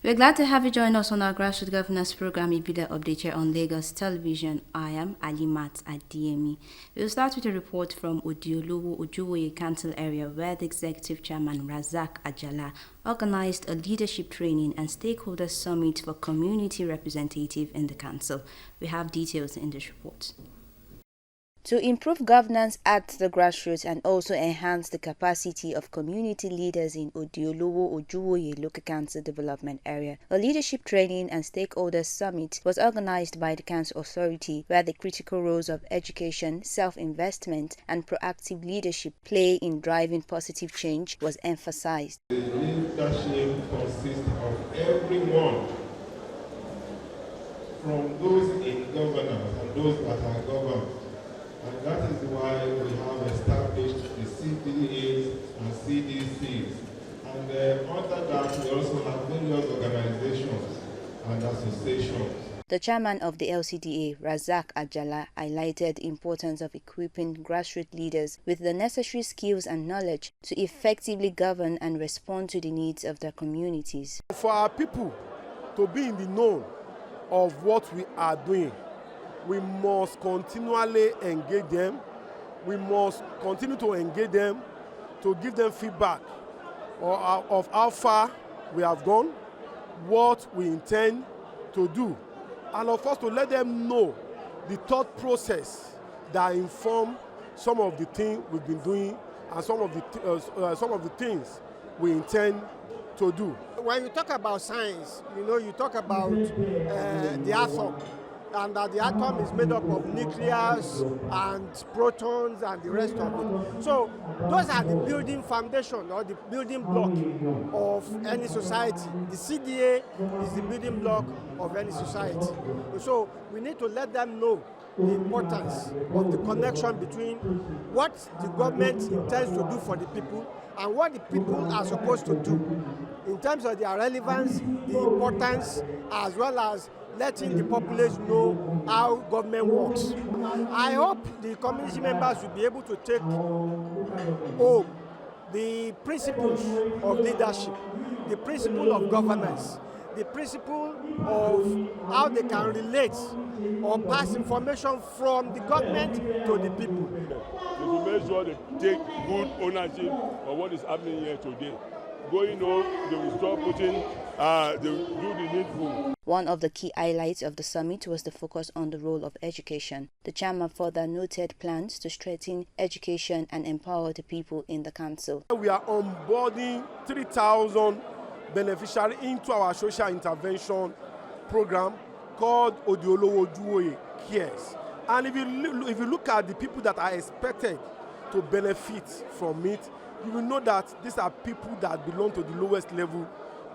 We're glad to have you join us on our Grassroots Governance Program, Ibile Update here on Lagos Television. I am Alimat Adiemi. We'll start with a report from Odi-Olowo, Ojuwoye Council area, where the Executive Chairman Razak Ajala organized a leadership training and stakeholder summit for community representatives in the council. We have details in this report. To improve governance at the grassroots and also enhance the capacity of community leaders in Odi-Olowo Ojuwoye Local Council Development Area, a leadership training and stakeholders summit was organized by the council authority, where the critical roles of education, self-investment and proactive leadership play in driving positive change was emphasized. The leadership consists of everyone, from those in governance and those that are governed. And that is why we have established the CDAs and CDCs. And under that, we also have various organizations and associations. The chairman of the LCDA, Razak Ajala, highlighted the importance of equipping grassroots leaders with the necessary skills and knowledge to effectively govern and respond to the needs of their communities. For our people to be in the know of what we are doing, we must continually engage them. We must continue to engage them, to give them feedback of how far we have gone, what we intend to do, and of course to let them know the thought process that inform some of the things we've been doing and some of the things we intend to do. When you talk about science, you talk about the atom. And that the atom is made up of nucleus and protons and the rest of it. So those are the building foundation or the building block of any society. The CDA is the building block of any society. So we need to let them know the importance of the connection between what the government intends to do for the people and what the people are supposed to do in terms of their relevance, the importance, as well as letting the populace know how government works. I hope the community members will be able to take home the principles of leadership, the principle of governance, the principle of how they can relate or pass information from the government to the people. They will make sure they take good ownership of what is happening here today. Going on, they will stop putting, they will do the needful. One of the key highlights of the summit was the focus on the role of education. The chairman further noted plans to strengthen education and empower the people in the council. We are onboarding 3,000 beneficiaries into our social intervention program called Odi-Olowo Ojuwoye Cares. And if you look at the people that are expected to benefit from it, you will know that these are people that belong to the lowest level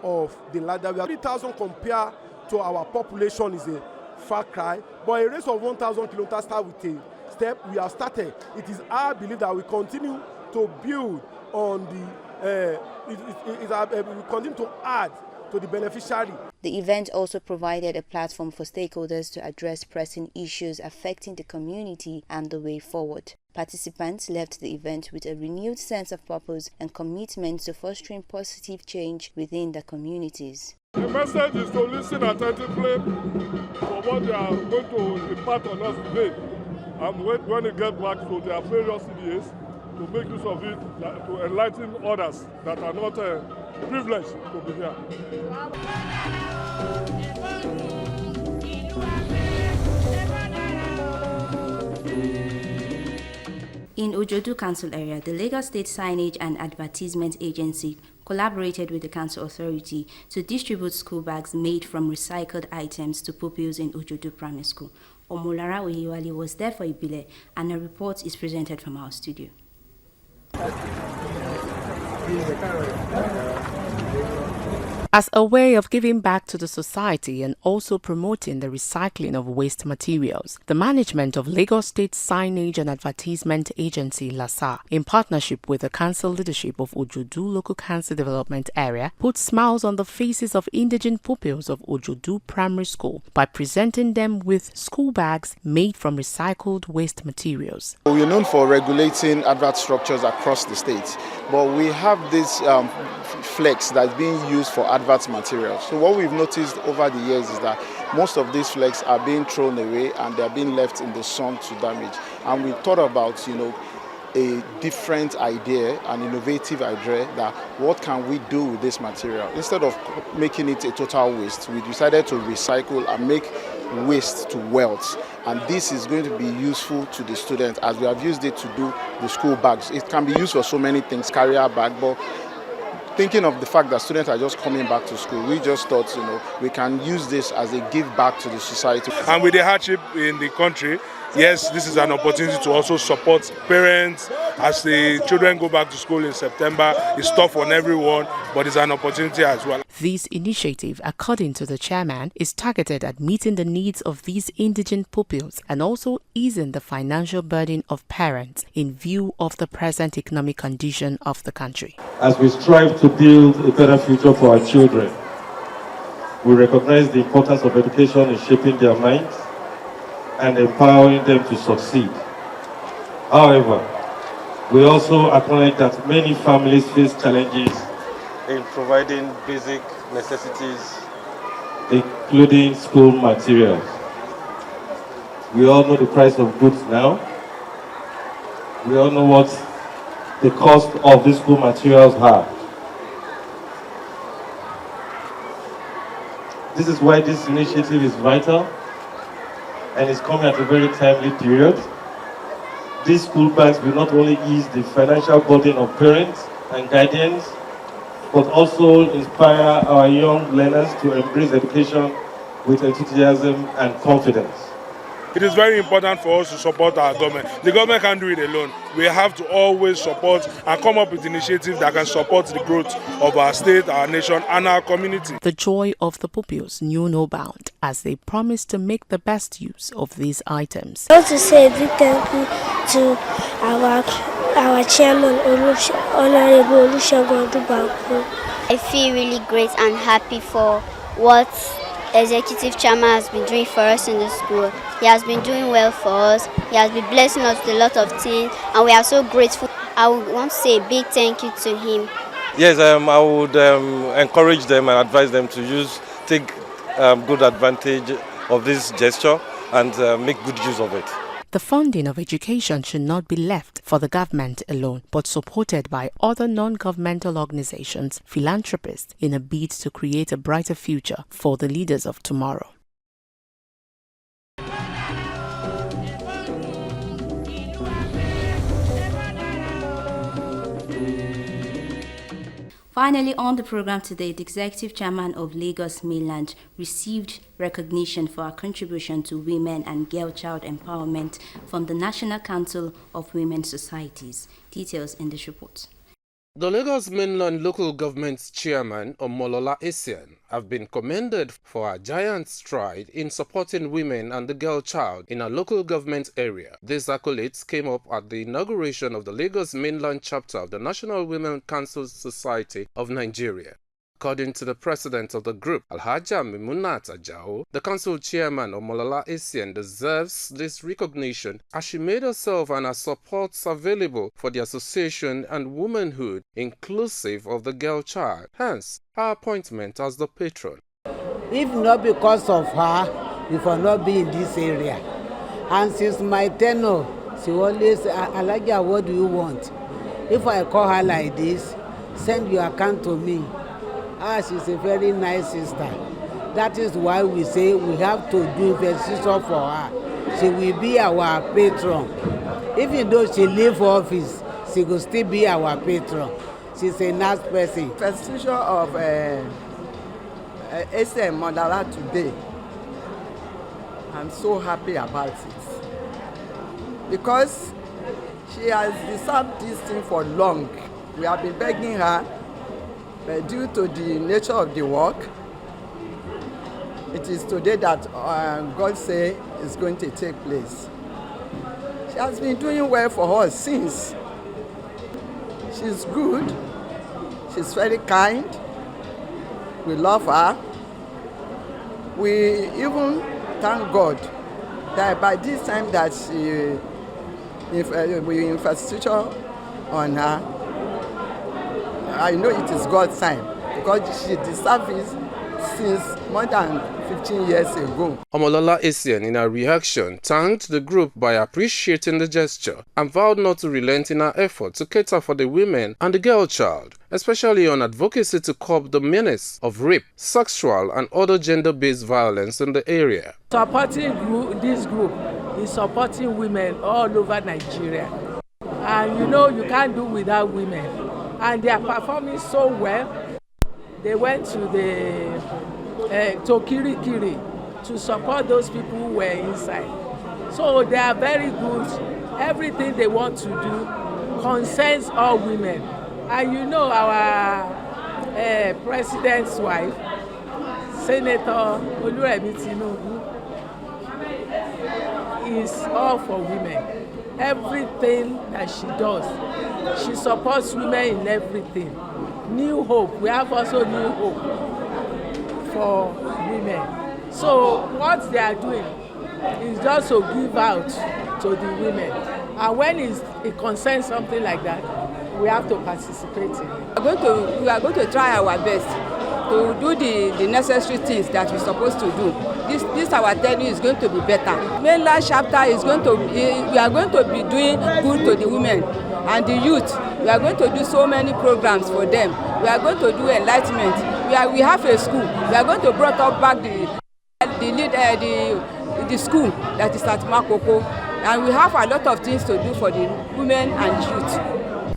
of the ladder. We are 3,000 compared to our population is a far cry, but a race of 1,000 kilometers start with a step we have started. It is our belief that we continue to build on the, we continue to add to the beneficiary. The event also provided a platform for stakeholders to address pressing issues affecting the community and the way forward. Participants left the event with a renewed sense of purpose and commitment to fostering positive change within the communities. The message is to listen attentively for what they are going to impart on us today. And when they get back to their various CDAs, to make use of it, to enlighten others that are not privileged to be here. In Ojodu Council area, the Lagos State Signage and Advertisement Agency collaborated with the council authority to distribute school bags made from recycled items to pupils in Ojodu Primary School. Omolara Ojuwoye was there for Ibile, and a report is presented from our studio. As a way of giving back to the society and also promoting the recycling of waste materials, the management of Lagos State Signage and Advertisement Agency (LASA), in partnership with the council leadership of Ojodu Local Council Development Area, put smiles on the faces of indigent pupils of Ojodu Primary School by presenting them with school bags made from recycled waste materials. We're known for regulating advert structures across the state, but we have this flex that's being used for advert materials. So what we've noticed over the years is that most of these flex are being thrown away and they're being left in the sun to damage. And we thought about, a different idea, an innovative idea, that what can we do with this material? Instead of making it a total waste, we decided to recycle and make waste to wealth. And this is going to be useful to the students as we have used it to do the school bags. It can be used for so many things, carrier bag, but thinking of the fact that students are just coming back to school, we just thought, we can use this as a give back to the society. And with the hardship in the country, yes, this is an opportunity to also support parents as the children go back to school in September. It's tough on everyone, but it's an opportunity as well. This initiative, according to the chairman, is targeted at meeting the needs of these indigent pupils and also easing the financial burden of parents in view of the present economic condition of the country. As we strive to build a better future for our children, we recognize the importance of education in shaping their minds and empowering them to succeed. However, we also acknowledge that many families face challenges in providing basic necessities, including school materials. We all know the price of goods now. We all know what the cost of these school materials are. This is why this initiative is vital and is coming at a very timely period. These school bags will not only ease the financial burden of parents and guardians, but also inspire our young learners to embrace education with enthusiasm and confidence. It is very important for us to support our government. The government can't do it alone. We have to always support and come up with initiatives that can support the growth of our state, our nation, and our community. The joy of the pupils knew no bound as they promised to make the best use of these items. I want to say a big thank you to our chairman, Honorable Olusegun Odubanku. I feel really great and happy for what Executive Chairman has been doing for us in the school. He has been doing well for us. He has been blessing us with a lot of things, and we are so grateful. I would want to say a big thank you to him. Yes, I would encourage them and advise them to take good advantage of this gesture and make good use of it. The funding of education should not be left for the government alone, but supported by other non-governmental organizations, philanthropists, in a bid to create a brighter future for the leaders of tomorrow. Finally, on the program today, the Executive Chairman of Lagos Mainland received recognition for our contribution to women and girl-child empowerment from the National Council of Women's Societies. Details in this report. The Lagos Mainland Local Government's Chairman, Omolara Essien, have been commended for a giant stride in supporting women and the girl child in a local government area. These accolades came up at the inauguration of the Lagos Mainland chapter of the National Women Council Society of Nigeria. According to the president of the group, Alhaja Mimunat Ajao, the council chairman Omolara Essien deserves this recognition as she made herself and her supports available for the association and womanhood inclusive of the girl child, hence her appointment as the patron. If not because of her, we will not be in this area. And since my tenure, she always, Alhaja, what do you want? If I call her like this, send your account to me. She's a very nice sister. That is why we say we have to do investigation for her. She will be our patron. Even though she leave office, she will still be our patron. She's a nice person. The institution of SM Mandala today I'm so happy about it. Because she has deserved this thing for long. We have been begging her, but due to the nature of the work, it is today that God say is going to take place. She has been doing well for us since. She's good. She's very kind. We love her. We even thank God that by this time that we infrastructure on her, I know it is God's time because she deserves it since more than 15 years ago. Omolola Essien, in her reaction, thanked the group by appreciating the gesture and vowed not to relent in her effort to cater for the women and the girl child, especially on advocacy to curb the menace of rape, sexual and other gender-based violence in the area. Supporting this group is supporting women all over Nigeria. And you know you can't do without women. And they are performing so well. They went to to Kirikiri to support those people who were inside. So they are very good. Everything they want to do concerns all women. And you know our president's wife, Senator Oluremi Tinubu, is all for women. Everything that she does, she supports women in everything. New hope, we have also new hope for women. So what they are doing is just to give out to the women. And when it concerns something like that, we have to participate in it. We are going to try our best to do the necessary things that we're supposed to do. This our tenure is going to be better. Mainland chapter is going to we are going to be doing good to the women and the youth. We are going to do so many programs for them. We are going to do enlightenment. We have a school. We are going to bring up back the school that is at Makoko. And we have a lot of things to do for the women and youth.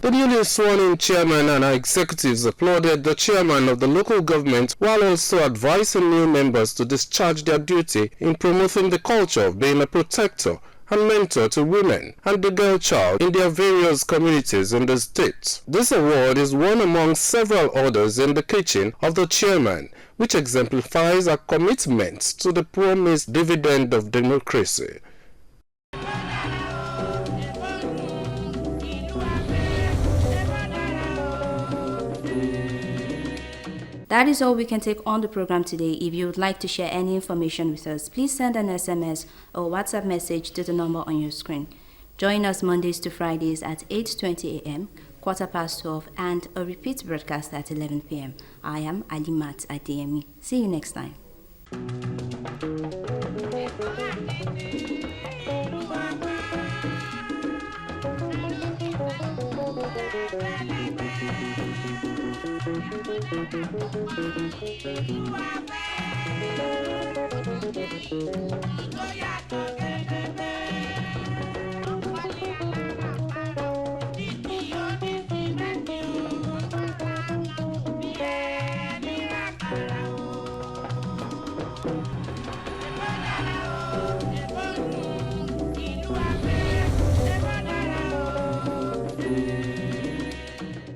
The newly sworn-in chairman and her executives applauded the chairman of the local government while also advising new members to discharge their duty in promoting the culture of being a protector and mentor to women and the girl child in their various communities in the state. This award is one among several others in the kitchen of the chairman, which exemplifies her commitment to the promised dividend of democracy. That is all we can take on the program today. If you would like to share any information with us, please send an SMS or WhatsApp message to the number on your screen. Join us Mondays to Fridays at 8:20 a.m., 12:15, and a repeat broadcast at 11 p.m. I am Alimat Adeyemi. See you next time. Oh, yeah.